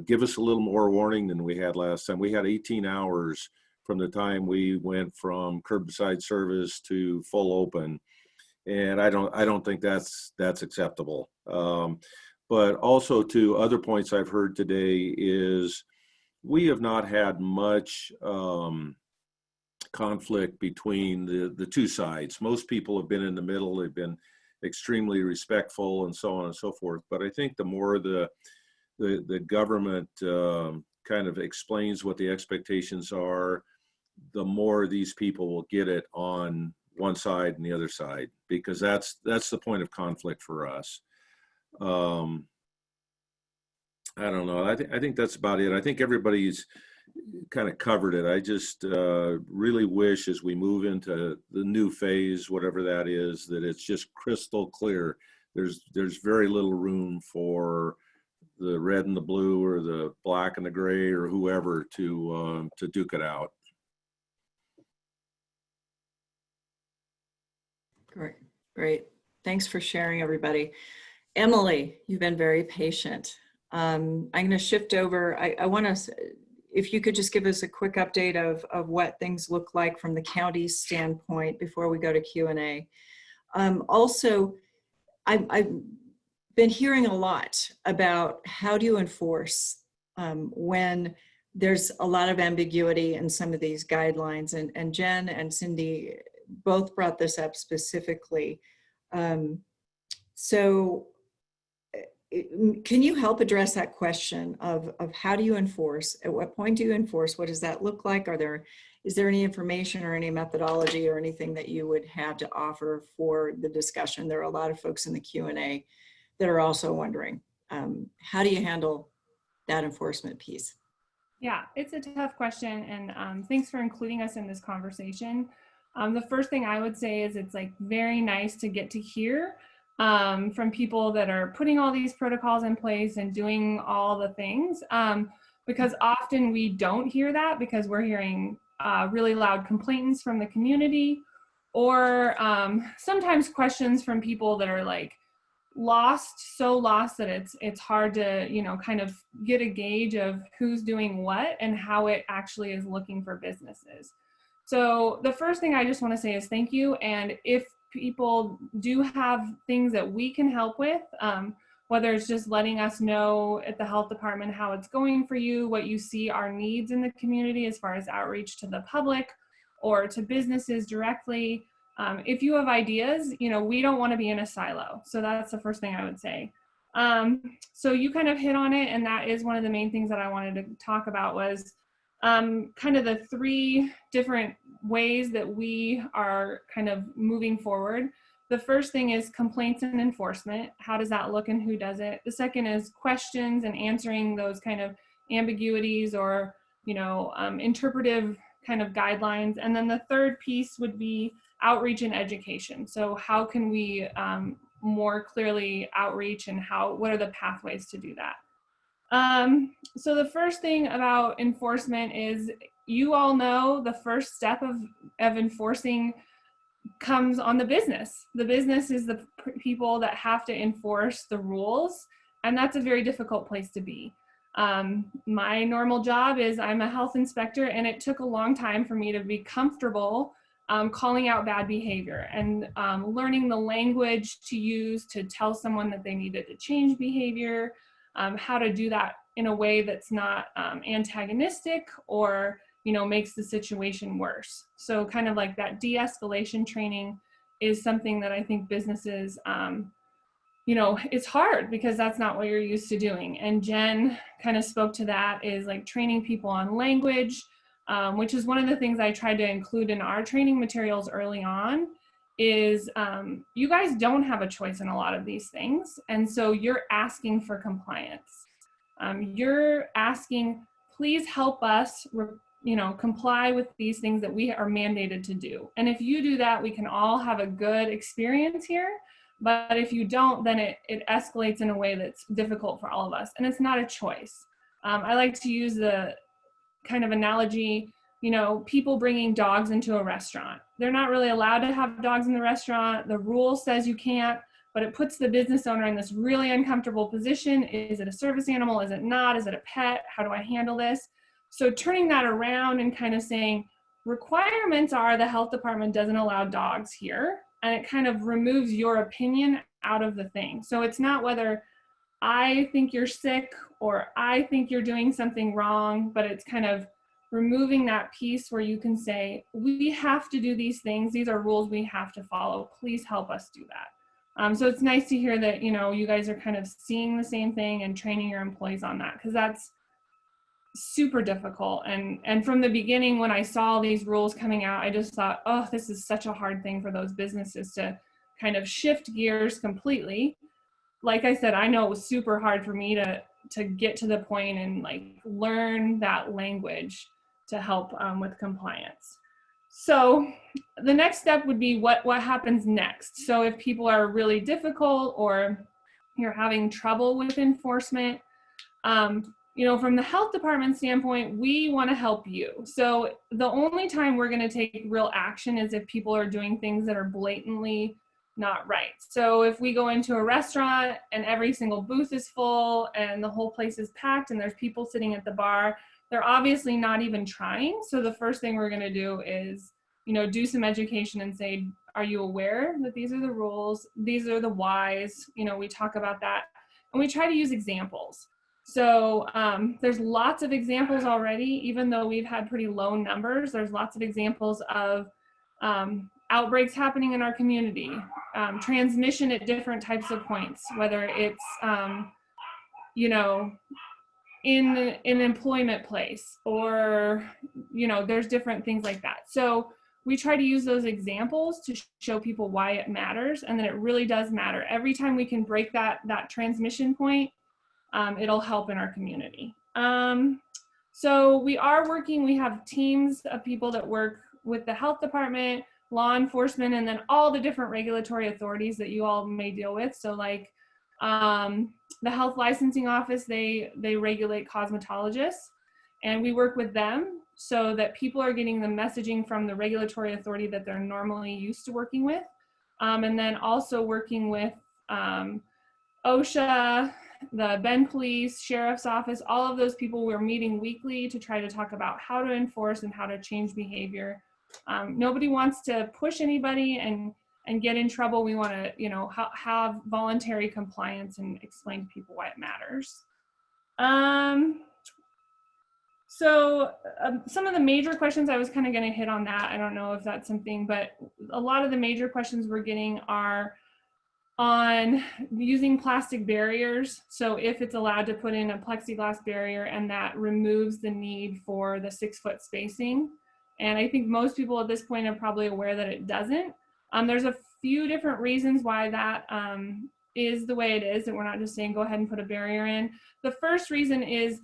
give us a little more warning than we had last time. We had 18 hours from the time we went from curbside service to full open, and I don't think that's acceptable. But also, to other points I've heard today, is we have not had much conflict between the two sides. Most people have been in the middle. They've been extremely respectful and so on and so forth. But I think the more the government kind of explains what the expectations are, the more these people will get it on one side and the other side, because that's the point of conflict for us. I don't know. I think that's about it. I think everybody's kind of covered it. I just really wish, as we move into the new phase, whatever that is, that it's just crystal clear. There's very little room for the red and the blue, or the black and the gray, or whoever to duke it out. Great. Thanks for sharing, everybody. Emily, you've been very patient. I'm going to shift over. I want to, if you could just give us a quick update of what things look like from the county's standpoint before we go to Q&A. Also, I've been hearing a lot about how do you enforce when there's a lot of ambiguity in some of these guidelines, and Jen and Cindy both brought this up specifically. So can you help address that question of how do you enforce? At what point do you enforce? What does that look like? Is there any information or any methodology or anything that you would have to offer for the discussion? There are a lot of folks in the Q&A that are also wondering, how do you handle that enforcement piece? Yeah, it's a tough question, and thanks for including us in this conversation. The first thing I would say is it's like very nice to get to hear from people that are putting all these protocols in place and doing all the things, because often we don't hear that because we're hearing really loud complaints from the community, or sometimes questions from people that are like so lost that it's hard to kind of get a gauge of who's doing what and how it actually is looking for businesses. So the first thing I just want to say is thank you. And if people do have things that we can help with, whether it's just letting us know at the health department how it's going for you, what you see our needs in the community as far as outreach to the public or to businesses directly. If you have ideas, we don't want to be in a silo. So that's the first thing I would say. So you kind of hit on it, and that is one of the main things that I wanted to talk about was kind of the three different ways that we are kind of moving forward. The first thing is complaints and enforcement. How does that look and who does it? The second is questions and answering those kind of ambiguities or, interpretive kind of guidelines. And then the third piece would be outreach and education. So how can we more clearly outreach, and what are the pathways to do that? So the first thing about enforcement is, you all know the first step of enforcing comes on the business. The business is the people that have to enforce the rules, and that's a very difficult place to be. My normal job is I'm a health inspector, and it took a long time for me to be comfortable calling out bad behavior and learning the language to use to tell someone that they needed to change behavior, how to do that in a way that's not antagonistic or makes the situation worse. So kind of like that de-escalation training is something that I think businesses, it's hard because that's not what you're used to doing. And Jen kind of spoke to that, is like training people on language, which is one of the things I tried to include in our training materials early on, is you guys don't have a choice in a lot of these things. And so you're asking for compliance. You're asking, please help us, comply with these things that we are mandated to do. And if you do that, we can all have a good experience here. But if you don't, then it escalates in a way that's difficult for all of us. And it's not a choice. I like to use the kind of analogy, people bringing dogs into a restaurant. They're not really allowed to have dogs in the restaurant. The rule says you can't, but it puts the business owner in this really uncomfortable position. Is it a service animal? Is it not? Is it a pet? How do I handle this? So turning that around and kind of saying, requirements are the health department doesn't allow dogs here. And it kind of removes your opinion out of the thing. So it's not whether I think you're sick or I think you're doing something wrong, but it's kind of removing that piece where you can say, we have to do these things. These are rules we have to follow. Please help us do that. So it's nice to hear that, you guys are kind of seeing the same thing and training your employees on that, because that's super difficult. And from the beginning, when I saw these rules coming out, I just thought, oh, this is such a hard thing for those businesses to kind of shift gears completely. Like I said, I know it was super hard for me to get to the point and like learn that language to help with compliance. So the next step would be what happens next. So if people are really difficult or you're having trouble with enforcement, from the health department standpoint, we want to help you. So the only time we're going to take real action is if people are doing things that are blatantly not right. So if we go into a restaurant and every single booth is full and the whole place is packed and there's people sitting at the bar, they're obviously not even trying. So the first thing we're going to do is, do some education and say, are you aware that these are the rules? These are the whys. We talk about that and we try to use examples. So there's lots of examples already, even though we've had pretty low numbers. There's lots of examples of outbreaks happening in our community, transmission at different types of points, whether it's, in an employment place or, there's different things like that. So we try to use those examples to show people why it matters and that it really does matter. Every time we can break that transmission point, it'll help in our community. So we have teams of people that work with the health department, law enforcement, and then all the different regulatory authorities that you all may deal with. So like the health licensing office, they regulate cosmetologists, and we work with them so that people are getting the messaging from the regulatory authority that they're normally used to working with. And then also working with OSHA, the Bend Police, Sheriff's Office, all of those people. We're meeting weekly to try to talk about how to enforce and how to change behavior. Nobody wants to push anybody and get in trouble. We want to, have voluntary compliance and explain to people why it matters. So some of the major questions, I was kind of going to hit on that. I don't know if that's something, but a lot of the major questions we're getting are on using plastic barriers. So if it's allowed to put in a plexiglass barrier and that removes the need for the 6-foot spacing. And I think most people at this point are probably aware that it doesn't. There's a few different reasons why that is the way it is, and we're not just saying go ahead and put a barrier in. The first reason is,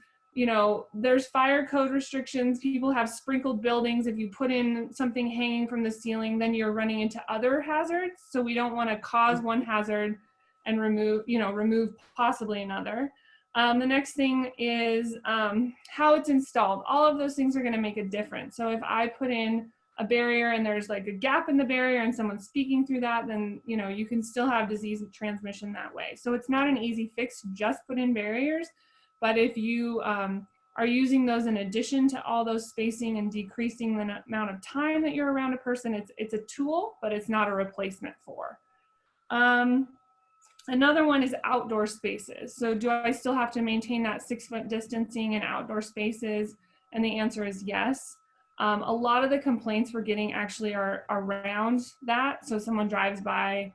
there's fire code restrictions. People have sprinkled buildings. If you put in something hanging from the ceiling, then you're running into other hazards. So we don't want to cause one hazard and remove possibly another. The next thing is how it's installed. All of those things are going to make a difference. So if I put in a barrier and there's like a gap in the barrier and someone's speaking through that, then you can still have disease transmission that way. So it's not an easy fix to just put in barriers, but if you are using those in addition to all those spacing and decreasing the amount of time that you're around a person, it's a tool, but it's not a replacement for. Another one is outdoor spaces. So do I still have to maintain that 6-foot distancing in outdoor spaces? And the answer is yes. A lot of the complaints we're getting actually are around that. So someone drives by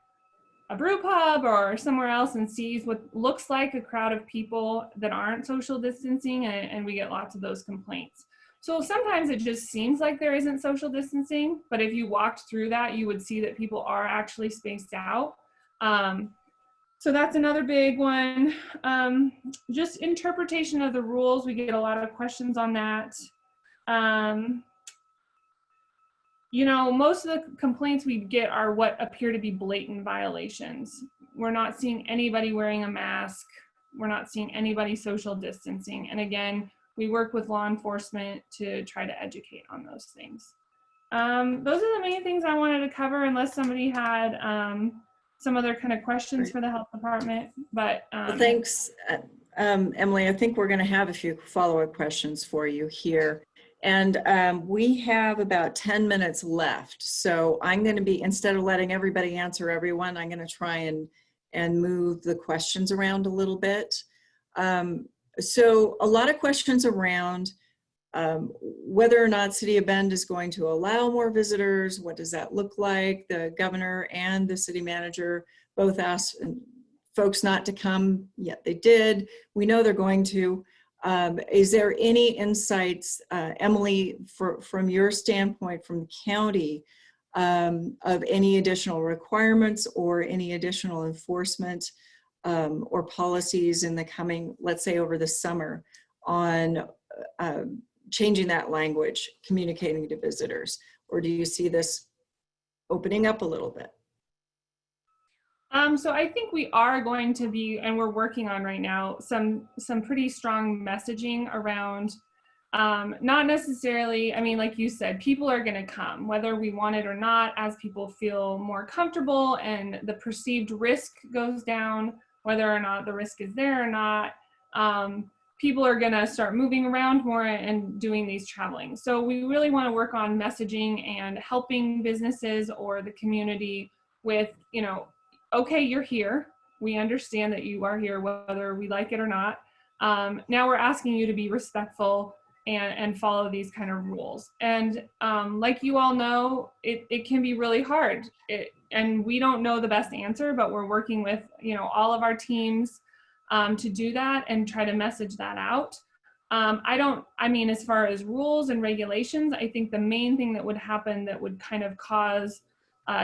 a brew pub or somewhere else and sees what looks like a crowd of people that aren't social distancing, and we get lots of those complaints. So sometimes it just seems like there isn't social distancing, but if you walked through that, you would see that people are actually spaced out. So that's another big one. Just interpretation of the rules. We get a lot of questions on that. You know, most of the complaints we get are what appear to be blatant violations. We're not seeing anybody wearing a mask. We're not seeing anybody social distancing. And again, we work with law enforcement to try to educate on those things. Those are the main things I wanted to cover, unless somebody had some other kind of questions for the health department. But well, thanks, Emily. I think we're going to have a few follow-up questions for you here. And we have about 10 minutes left. So I'm going to be, instead of letting everybody answer everyone, I'm going to try and move the questions around a little bit. So a lot of questions around whether or not City of Bend is going to allow more visitors. What does that look like? The governor and the city manager both asked folks not to come, yet they did. We know they're going to. Is there any insights, Emily, from your standpoint from the county, of any additional requirements or any additional enforcement or policies in the coming, let's say over the summer, on changing that language, communicating to visitors? Or do you see this opening up a little bit? So I think we are going to be, and we're working on right now, some pretty strong messaging around, not necessarily, I mean, like you said, people are going to come, whether we want it or not, as people feel more comfortable and the perceived risk goes down, whether or not the risk is there or not. People are going to start moving around more and doing these traveling. So we really want to work on messaging and helping businesses or the community with, you know, okay, you're here. We understand that you are here, whether we like it or not. Now we're asking you to be respectful and follow these kind of rules. And like you all know, it can be really hard. And we don't know the best answer, but we're working with, you know, all of our teams to do that and try to message that out. I mean, as far as rules and regulations, I think the main thing that would happen that would kind of cause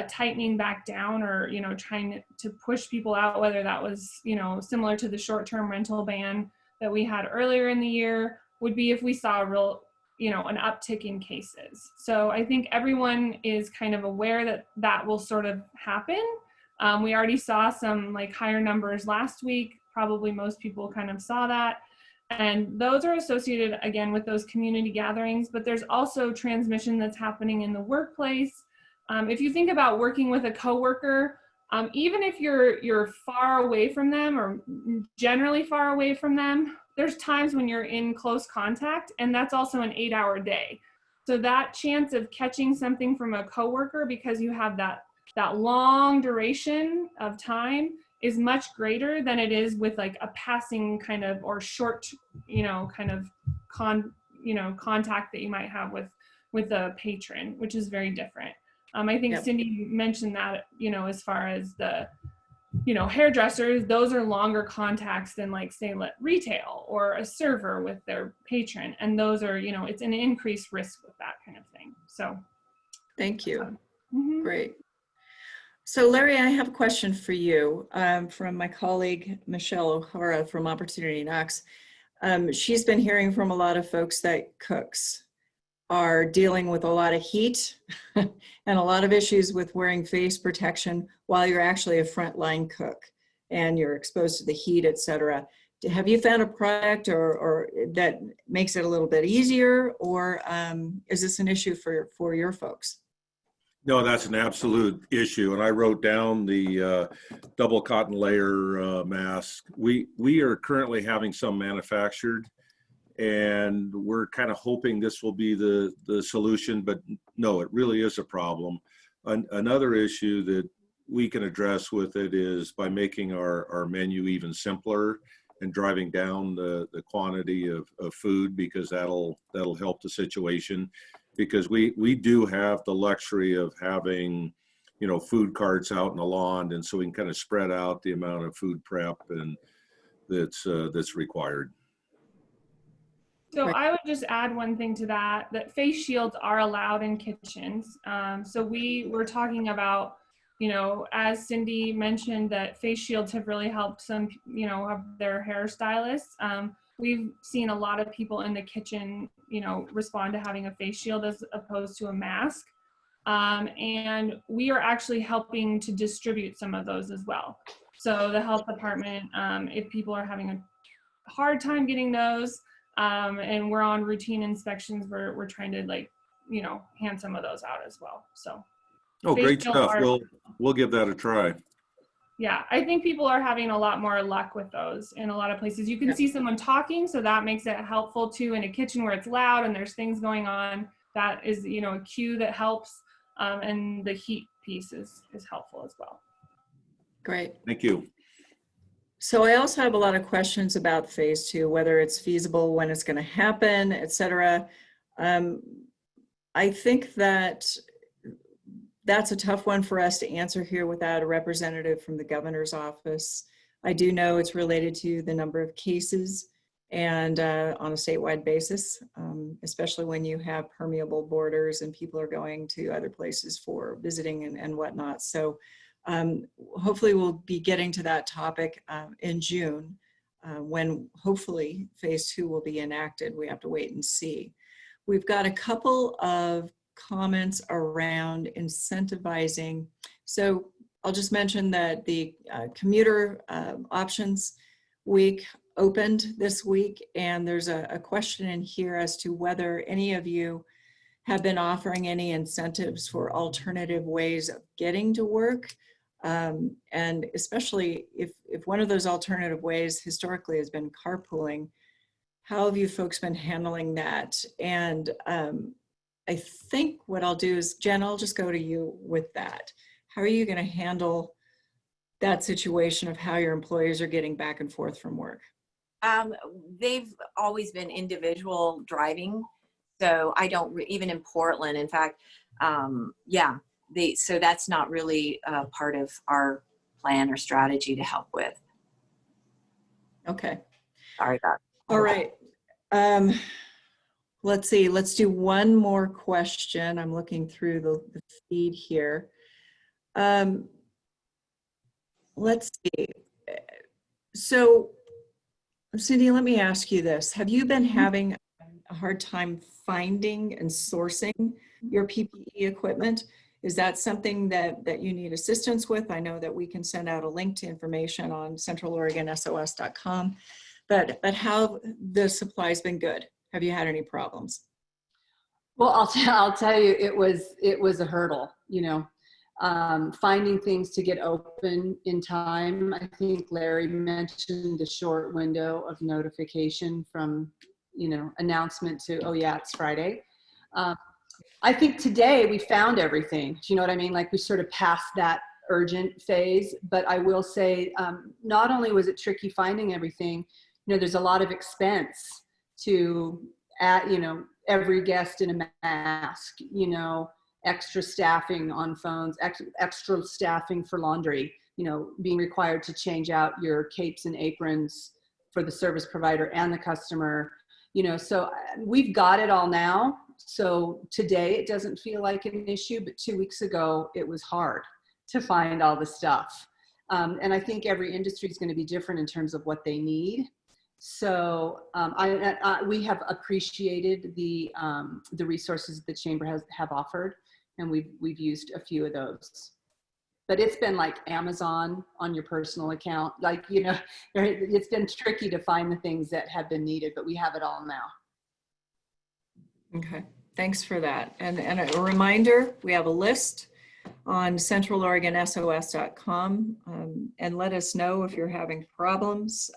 tightening back down, or, you know, trying to push people out, whether that was, you know, similar to the short-term rental ban that we had earlier in the year, would be if we saw a real, you know, an uptick in cases. So I think everyone is kind of aware that that will sort of happen. We already saw some like higher numbers last week. Probably most people kind of saw that. And those are associated again with those community gatherings, but there's also transmission that's happening in the workplace. If you think about working with a coworker, even if you're far away from them or generally far away from them, there's times when you're in close contact, and that's also an 8-hour day. So that chance of catching something from a coworker because you have that long duration of time is much greater than it is with like a passing kind of, or short, you know, kind of contact that you might have with a patron, which is very different. I think Cindy mentioned that, you know, as far as the, you know, hairdressers, those are longer contacts than like say retail or a server with their patron. And those are, you know, it's an increased risk with that kind of thing. So. Thank you. Great. So Larry, I have a question for you from my colleague, Michelle O'Hara from Opportunity Knox. She's been hearing from a lot of folks that cooks are dealing with a lot of heat and a lot of issues with wearing face protection while you're actually a frontline cook and you're exposed to the heat, et cetera. Have you found a product or that makes it a little bit easier, or is this an issue for your folks? No, that's an absolute issue. And I wrote down the double cotton layer mask. We are currently having some manufactured, and we're kind of hoping this will be the solution, but no, it really is a problem. Another issue that we can address with it is by making our menu even simpler and driving down the quantity of food, because that'll help the situation. Because we do have the luxury of having, you know, food carts out in the lawn, and so we can kind of spread out the amount of food prep and that's required. So I would just add one thing to that face shields are allowed in kitchens. So we were talking about you know, as Cindy mentioned, that face shields have really helped some, you know, of their hairstylists. We've seen a lot of people in the kitchen, you know, respond to having a face shield as opposed to a mask. And we are actually helping to distribute some of those as well. So the health department, if people are having a hard time getting those, and we're on routine inspections, we're trying to, like, you know, hand some of those out as well. So. Oh, great Face stuff. shields We'll give that a try. Yeah, I think people are having a lot more luck with those in a lot of places. You can Yeah. see someone talking, so that makes it helpful too. In a kitchen where it's loud and there's things going on, that is, you know, a cue that helps. And the heat piece is helpful as well. Great. Thank you. So I also have a lot of questions about phase 2, whether it's feasible, when it's going to happen, et cetera. I think that that's a tough one for us to answer here without a representative from the governor's office. I do know it's related to the number of cases and on a statewide basis, especially when you have permeable borders and people are going to other places for visiting and whatnot. So hopefully we'll be getting to that topic in June when hopefully phase 2 will be enacted. We have to wait and see. We've got a couple of comments around incentivizing. So I'll just mention that the commuter options week opened this week, and there's a question in here as to whether any of you have been offering any incentives for alternative ways of getting to work. And especially if one of those alternative ways historically has been carpooling, how have you folks been handling that? And I think what I'll do is, Jen, I'll just go to you with that. How are you going to handle that situation of how your employees are getting back and forth from work? They've always been individual driving. So I don't, even in Portland, in fact, yeah, so that's not really part of our plan or strategy to help with. Okay. Sorry about that. All right. Let's see, let's do one more question. I'm looking through the feed here. Let's see. So, Cindy, let me ask you this. Have you been having a hard time finding and sourcing your PPE equipment? Is that something that you need assistance with? I know that we can send out a link to information on centraloregonsos.com, but how the supply's been good? Have you had any problems? Well, I'll tell you, it was a hurdle, you know, finding things to get open in time. I think Larry mentioned the short window of notification from, you know, announcement to, oh yeah, it's Friday. I think today we found everything. Do you know what I mean? Like we sort of passed that urgent phase, but I will say, not only was it tricky finding everything, you know, there's a lot of expense to add, you know, every guest in a mask, you know, extra staffing on phones, extra staffing for laundry, you know, being required to change out your capes and aprons for the service provider and the customer, you know, so we've got it all now. So today it doesn't feel like an issue, but 2 weeks ago it was hard to find all the stuff. And I think every industry is going to be different in terms of what they need. So we have appreciated the resources the chamber have offered, and we've used a few of those. But it's been like Amazon on your personal account, like, you know, it's been tricky to find the things that have been needed, but we have it all now. Okay, thanks for that. And a reminder, we have a list on centraloregonsos.com, and let us know if you're having problems.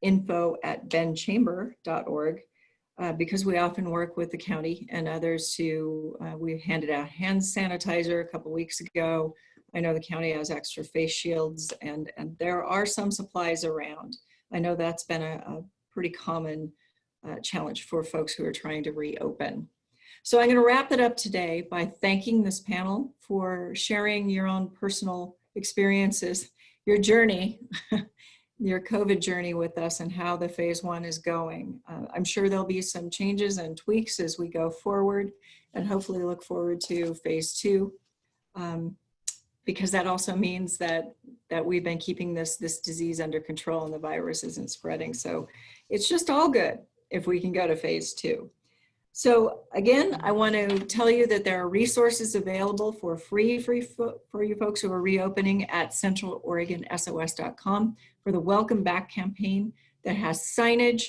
info@benchamber.org, because we often work with the county and others to, we handed out hand sanitizer a couple weeks ago. I know the county has extra face shields, and there are some supplies around. I know that's been a pretty common challenge for folks who are trying to reopen. So I'm going to wrap it up today by thanking this panel for sharing your own personal experiences, your journey, your COVID journey with us, and how the phase 1 is going. I'm sure there'll be some changes and tweaks as we go forward, and hopefully look forward to phase 2. because that also means that we've been keeping this disease under control and the virus isn't spreading. So it's just all good if we can go to phase 2. So again, I want to tell you that there are resources available for free for you folks who are reopening at centraloregonsos.com for the Welcome Back campaign that has signage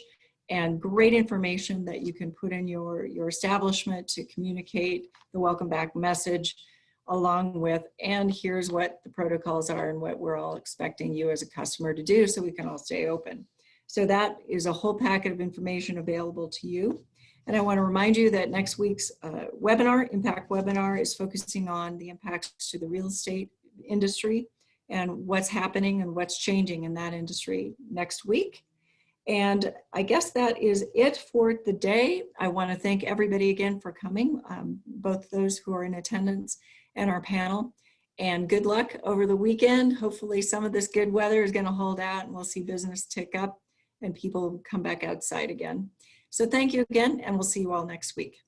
and great information that you can put in your establishment to communicate the Welcome Back message, along with, and here's what the protocols are and what we're all expecting you as a customer to do so we can all stay open. So that is a whole packet of information available to you. And I want to remind you that next week's webinar, Impact Webinar, is focusing on the impacts to the real estate industry and what's happening and what's changing in that industry next week. And I guess that is it for the day. I want to thank everybody again for coming, both those who are in attendance and our panel. And good luck over the weekend. Hopefully some of this good weather is going to hold out and we'll see business tick up and people come back outside again. So thank you again, and we'll see you all next week.